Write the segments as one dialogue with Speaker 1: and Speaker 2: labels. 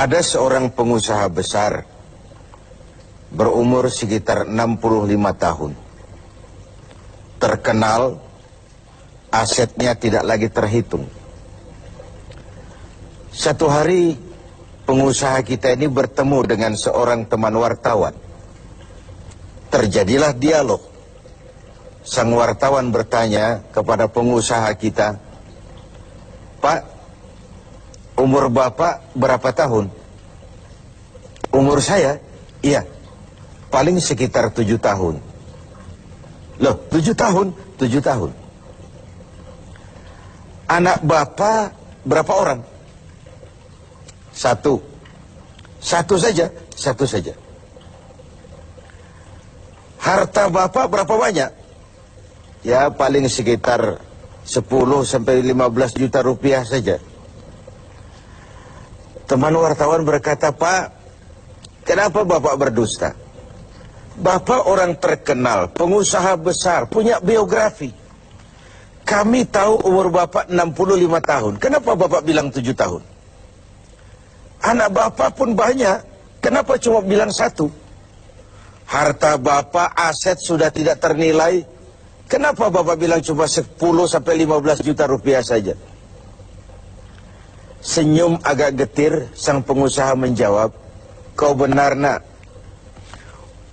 Speaker 1: Ada seorang pengusaha besar berumur sekitar 65 tahun. Terkenal, asetnya tidak lagi terhitung. Satu hari pengusaha kita ini bertemu dengan seorang teman wartawan. Terjadilah dialog. Sang wartawan bertanya kepada pengusaha kita, "Pak, umur Bapak berapa tahun?" "Umur saya? Iya, paling sekitar 7 tahun. "Loh, 7 tahun? 7 tahun. Anak Bapak berapa orang?" "Satu." "Satu saja?" "Satu saja." "Harta Bapak berapa banyak?" "Ya, paling sekitar 10 sampai 15 juta rupiah saja." Teman wartawan berkata, "Pak, kenapa Bapak berdusta? Bapak orang terkenal, pengusaha besar, punya biografi. Kami tahu umur Bapak 65 tahun. Kenapa Bapak bilang 7 tahun? Anak Bapak pun banyak. Kenapa cuma bilang 1? Harta Bapak, aset sudah tidak ternilai. Kenapa Bapak bilang cuma 10 sampai 15 juta rupiah saja?" Senyum agak getir, sang pengusaha menjawab, "Kau benar, Nak.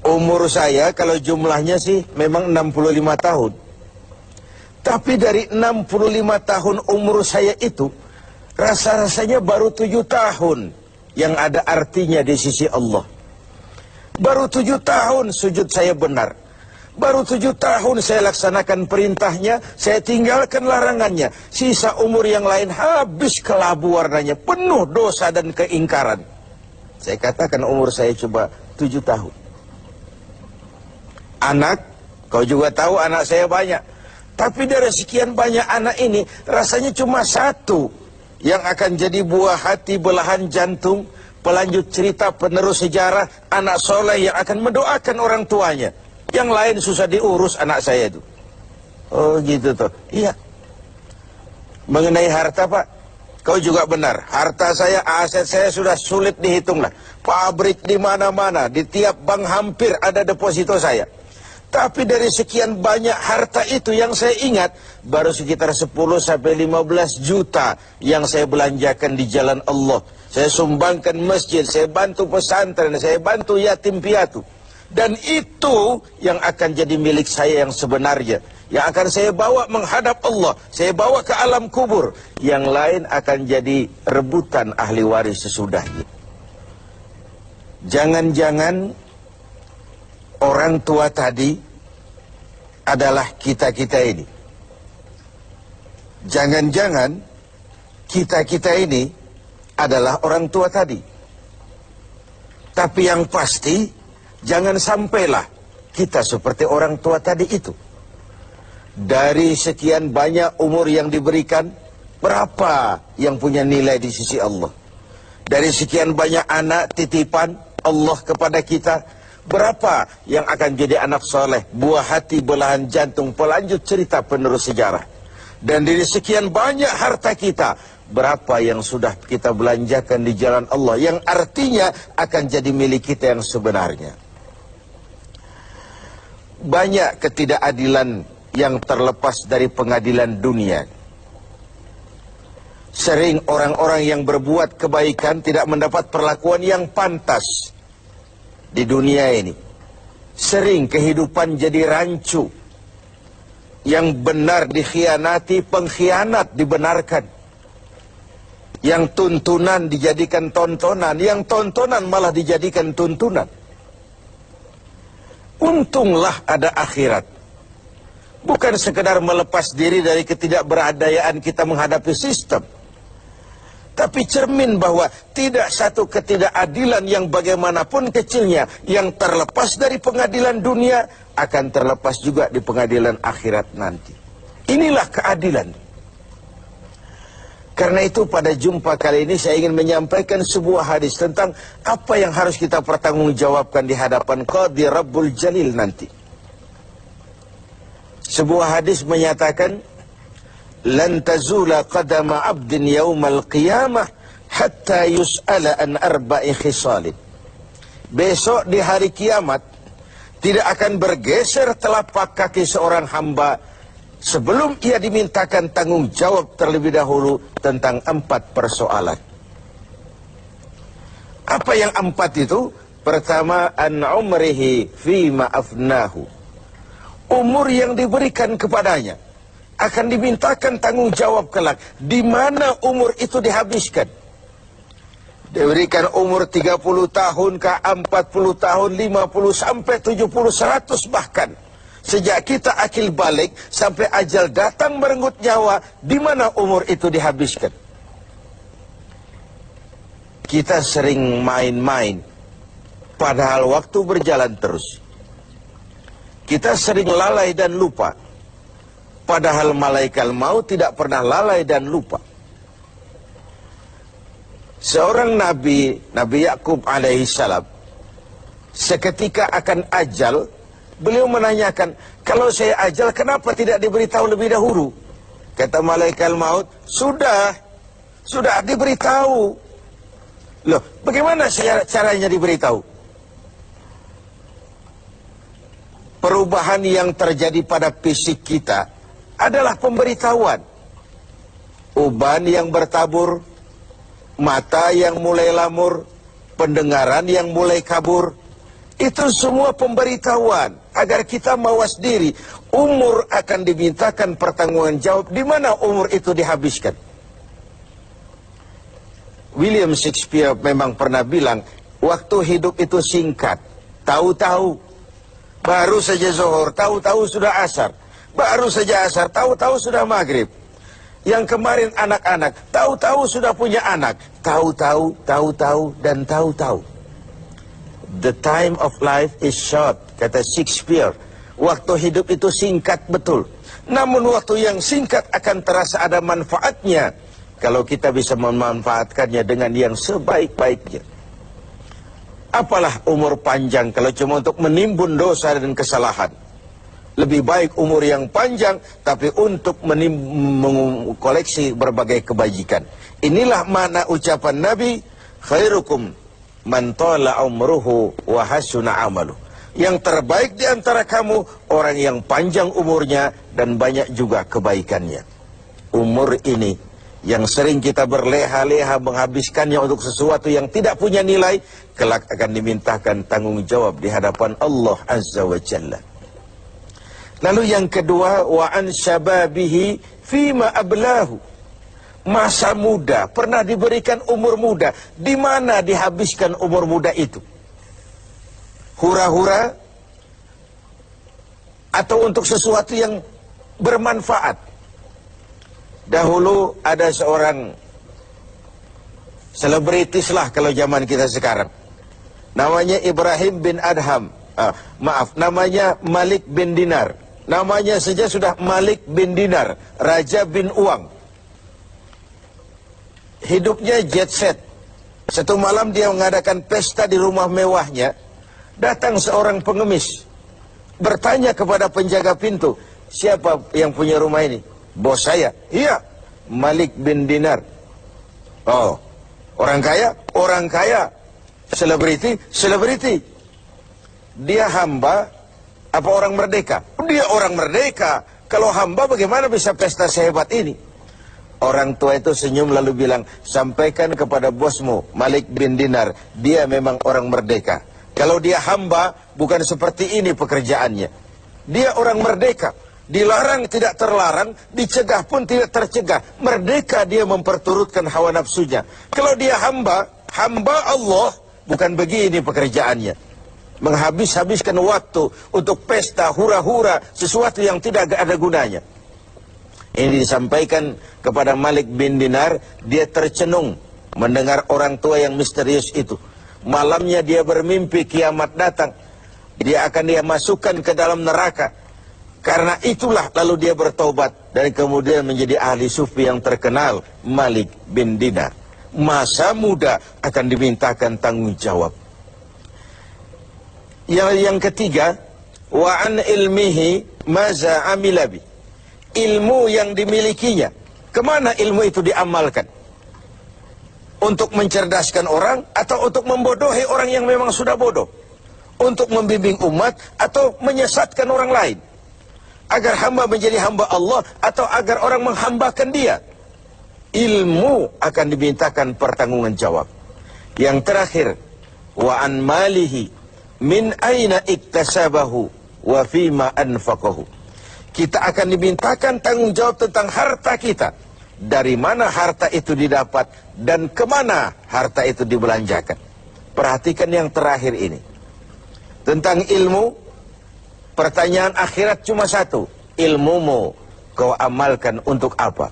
Speaker 1: Umur saya kalau jumlahnya sih memang 65 tahun. Tapi dari 65 tahun umur saya itu, rasa-rasanya baru 7 tahun yang ada artinya di sisi Allah. Baru 7 tahun sujud saya benar. Baru 7 tahun saya laksanakan perintahnya, saya tinggalkan larangannya. Sisa umur yang lain habis kelabu warnanya, penuh dosa dan keingkaran. Saya katakan umur saya coba 7 tahun. Anak, kau juga tahu anak saya banyak. Tapi dari sekian banyak anak ini, rasanya cuma 1 yang akan jadi buah hati, belahan jantung, pelanjut cerita, penerus sejarah, anak soleh yang akan mendoakan orang tuanya. Yang lain susah diurus anak saya itu." "Oh gitu toh." "Iya." "Mengenai harta, Pak, kau juga benar. Harta saya, aset saya sudah sulit dihitung lah. Pabrik di mana-mana, di tiap bank hampir ada deposito saya. Tapi dari sekian banyak harta itu yang saya ingat, baru sekitar 10 sampai 15 juta yang saya belanjakan di jalan Allah. Saya sumbangkan masjid, saya bantu pesantren, saya bantu yatim piatu. Dan itu yang akan jadi milik saya yang sebenarnya. Yang akan saya bawa menghadap Allah. Saya bawa ke alam kubur. Yang lain akan jadi rebutan ahli waris sesudahnya." Jangan-jangan orang tua tadi adalah kita-kita ini. Jangan-jangan kita-kita ini adalah orang tua tadi. Tapi yang pasti, jangan sampailah kita seperti orang tua tadi itu. Dari sekian banyak umur yang diberikan, berapa yang punya nilai di sisi Allah? Dari sekian banyak anak titipan Allah kepada kita, berapa yang akan jadi anak soleh, buah hati, belahan jantung, pelanjut cerita, penerus sejarah? Dan dari sekian banyak harta kita, berapa yang sudah kita belanjakan di jalan Allah, yang artinya akan jadi milik kita yang sebenarnya? Banyak ketidakadilan yang terlepas dari pengadilan dunia. Sering orang-orang yang berbuat kebaikan tidak mendapat perlakuan yang pantas di dunia ini. Sering kehidupan jadi rancu. Yang benar dikhianati, pengkhianat dibenarkan. Yang tuntunan dijadikan tontonan, yang tontonan malah dijadikan tuntunan. Untunglah ada akhirat. Bukan sekedar melepas diri dari ketidakberadayaan kita menghadapi sistem. Tapi cermin bahwa tidak satu ketidakadilan yang bagaimanapun kecilnya yang terlepas dari pengadilan dunia akan terlepas juga di pengadilan akhirat nanti. Inilah keadilan. Karena itu pada jumpa kali ini saya ingin menyampaikan sebuah hadis tentang apa yang harus kita pertanggungjawabkan di hadapan Qadhi Rabbul Jalil nanti. Sebuah hadis menyatakan, "Lan tazula qadama 'abdin yaumal qiyamah hatta yus'ala an arba'i khisalin. Besok di hari kiamat tidak akan bergeser telapak kaki seorang hamba sebelum ia dimintakan tanggung jawab terlebih dahulu tentang 4 persoalan. Apa yang 4 itu? Pertama, an umrihi fima afnahu. Umur yang diberikan kepadanya akan dimintakan tanggung jawab kelak. Di mana umur itu dihabiskan? Diberikan umur 30 tahun ke 40 tahun, 50 sampai 70, 100 bahkan. Sejak kita akil balik sampai ajal datang merenggut nyawa, di mana umur itu dihabiskan? Kita sering main-main, padahal waktu berjalan terus. Kita sering lalai dan lupa, padahal malaikat maut tidak pernah lalai dan lupa. Seorang Nabi Yakub alaihissalam, seketika akan ajal, beliau menanyakan, kalau saya ajal kenapa tidak diberitahu lebih dahulu? Kata malaikat maut, sudah diberitahu. Loh, bagaimana caranya diberitahu? Perubahan yang terjadi pada fisik kita adalah pemberitahuan. Uban yang bertabur, mata yang mulai lamur, pendengaran yang mulai kabur, itu semua pemberitahuan agar kita mawas diri. Umur akan dimintakan pertanggungan jawab. Di mana umur itu dihabiskan? William Shakespeare memang pernah bilang, waktu hidup itu singkat. Tahu-tahu baru saja zuhur, tahu-tahu sudah asar. Baru saja asar, tahu-tahu sudah maghrib. Yang kemarin anak-anak, tahu-tahu sudah punya anak. Tahu-tahu, dan tahu-tahu. The time of life is short, kata Shakespeare. Waktu hidup itu singkat betul. Namun waktu yang singkat akan terasa ada manfaatnya kalau kita bisa memanfaatkannya dengan yang sebaik-baiknya. Apalah umur panjang kalau cuma untuk menimbun dosa dan kesalahan. Lebih baik umur yang panjang tapi untuk mengkoleksi berbagai kebajikan. Inilah makna ucapan Nabi, khairukum man tala umruhu wa hasuna amalu. Yang terbaik di antara kamu orang yang panjang umurnya dan banyak juga kebaikannya. Umur ini yang sering kita berleha-leha menghabiskannya untuk sesuatu yang tidak punya nilai, kelak akan dimintakan tanggung jawab di hadapan Allah Azza wa Jalla. Lalu yang kedua, wa an syababihi fima ablahu. Masa muda, pernah diberikan umur muda. Di mana dihabiskan umur muda itu? Hura-hura atau untuk sesuatu yang bermanfaat? Dahulu ada seorang selebritis lah kalau zaman kita sekarang. Namanya Ibrahim bin Adham. Namanya Malik bin Dinar. Namanya saja sudah Malik bin Dinar, Raja bin Uang. Hidupnya jet set. Satu malam dia mengadakan pesta di rumah mewahnya. Datang seorang pengemis, bertanya kepada penjaga pintu, siapa yang punya rumah ini? Bos saya. Iya, Malik bin Dinar. Oh, orang kaya? Orang kaya. Selebriti? Selebriti. Dia hamba apa orang merdeka? Dia orang merdeka. Kalau hamba bagaimana bisa pesta sehebat ini? Orang tua itu senyum lalu bilang, sampaikan kepada bosmu Malik bin Dinar, dia memang orang merdeka. Kalau dia hamba bukan seperti ini pekerjaannya. Dia orang merdeka. Dilarang tidak terlarang, dicegah pun tidak tercegah. Merdeka dia memperturutkan hawa nafsunya. Kalau dia hamba Allah, bukan begini pekerjaannya. Menghabis-habiskan waktu untuk pesta, hura-hura, sesuatu yang tidak ada gunanya. Ini disampaikan kepada Malik bin Dinar, dia tercenung mendengar orang tua yang misterius itu. Malamnya dia bermimpi kiamat datang. Dia akan dia masukkan ke dalam neraka. Karena itulah lalu dia bertobat dan kemudian menjadi ahli sufi yang terkenal, Malik bin Dinar. Masa muda akan dimintakan tanggung jawab. Yang ketiga, wa an ilmihi maza amilabi. Ilmu yang dimilikinya, kemana ilmu itu diamalkan? Untuk mencerdaskan orang atau untuk membodohi orang yang memang sudah bodoh? Untuk membimbing umat atau menyesatkan orang lain? Agar hamba menjadi hamba Allah atau agar orang menghambakan dia? Ilmu akan dimintakan pertanggungan jawab. Yang terakhir, wa an malihi min aina iktasabahu wa fima anfaqahu. Kita akan dimintakan tanggung jawab tentang harta kita. Dari mana harta itu didapat dan kemana harta itu dibelanjakan. Perhatikan yang terakhir ini. Tentang ilmu, pertanyaan akhirat cuma satu. Ilmumu kau amalkan untuk apa?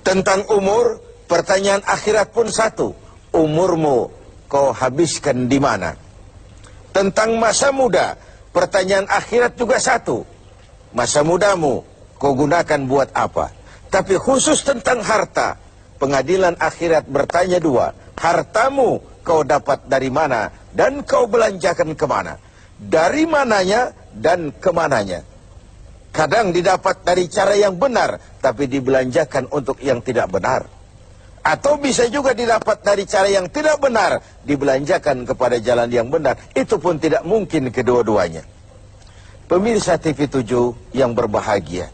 Speaker 1: Tentang umur, pertanyaan akhirat pun satu. Umurmu kau habiskan di mana? Tentang masa muda, pertanyaan akhirat juga satu. Masa mudamu kau gunakan buat apa? Tapi khusus tentang harta, pengadilan akhirat bertanya dua. Hartamu kau dapat dari mana dan kau belanjakan kemana? Dari mananya dan kemananya? Kadang didapat dari cara yang benar, tapi dibelanjakan untuk yang tidak benar. Atau bisa juga didapat dari cara yang tidak benar, dibelanjakan kepada jalan yang benar. Itu pun tidak mungkin kedua-duanya. Pemirsa TV7 yang berbahagia,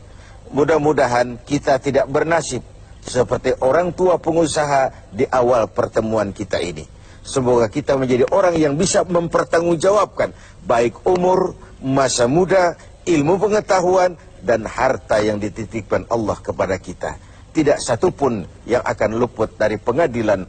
Speaker 1: mudah-mudahan kita tidak bernasib seperti orang tua pengusaha di awal pertemuan kita ini. Semoga kita menjadi orang yang bisa mempertanggungjawabkan baik umur, masa muda, ilmu pengetahuan, dan harta yang dititipkan Allah kepada kita. Tidak satupun yang akan luput dari pengadilan